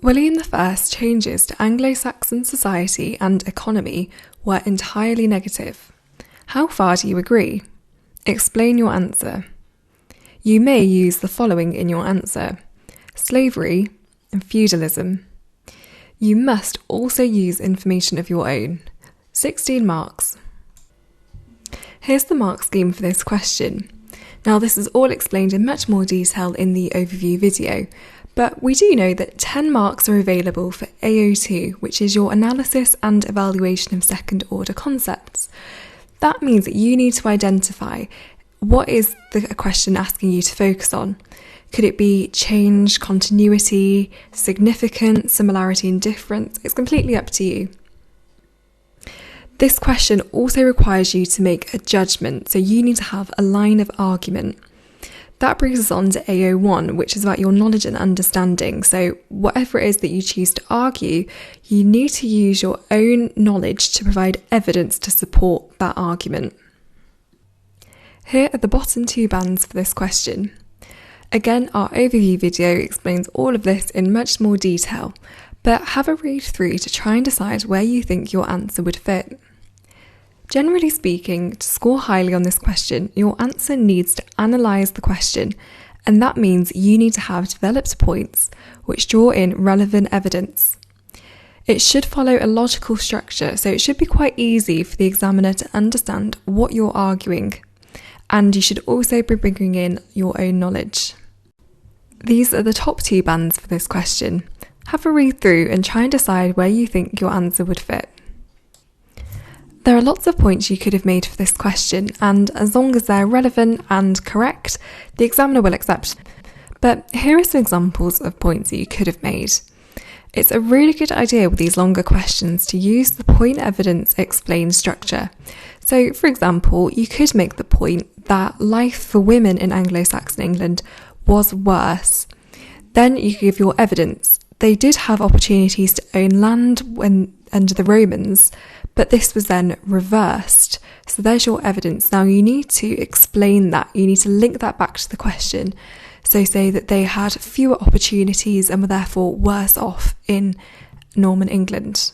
William I's changes to Anglo-Saxon society and economy were entirely negative. How far do you agree? Explain your answer. You may use the following in your answer: slavery and feudalism. You must also use information of your own. 16 marks. Here's the mark scheme for this question. Now, this is all explained in much more detail in the overview video, but we do know that 10 marks are available for AO2, which is your analysis and evaluation of second order concepts. That means that you need to identify what is the question asking you to focus on. Could it be change, continuity, significance, similarity and difference? It's completely up to you. This question also requires you to make a judgment, so you need to have a line of argument. That brings us on to AO1, which is about your knowledge and understanding. So whatever it is that you choose to argue, you need to use your own knowledge to provide evidence to support that argument. Here are the bottom two bands for this question. Again, our overview video explains all of this in much more detail, but have a read through to try and decide where you think your answer would fit. Generally speaking, to score highly on this question, your answer needs to analyse the question, and that means you need to have developed points which draw in relevant evidence. It should follow a logical structure, so it should be quite easy for the examiner to understand what you're arguing, and you should also be bringing in your own knowledge. These are the top two bands for this question. Have a read through and try and decide where you think your answer would fit. There are lots of points you could have made for this question, and as long as they're relevant and correct, the examiner will accept. But here are some examples of points that you could have made. It's a really good idea with these longer questions to use the point evidence explain structure. So, for example, you could make the point that life for women in Anglo-Saxon England was worse. Then you give your evidence. They did have opportunities to own land when under the Romans, but this was then reversed. So there's your evidence. Now you need to explain that. You need to link that back to the question. So say that they had fewer opportunities and were therefore worse off in Norman England.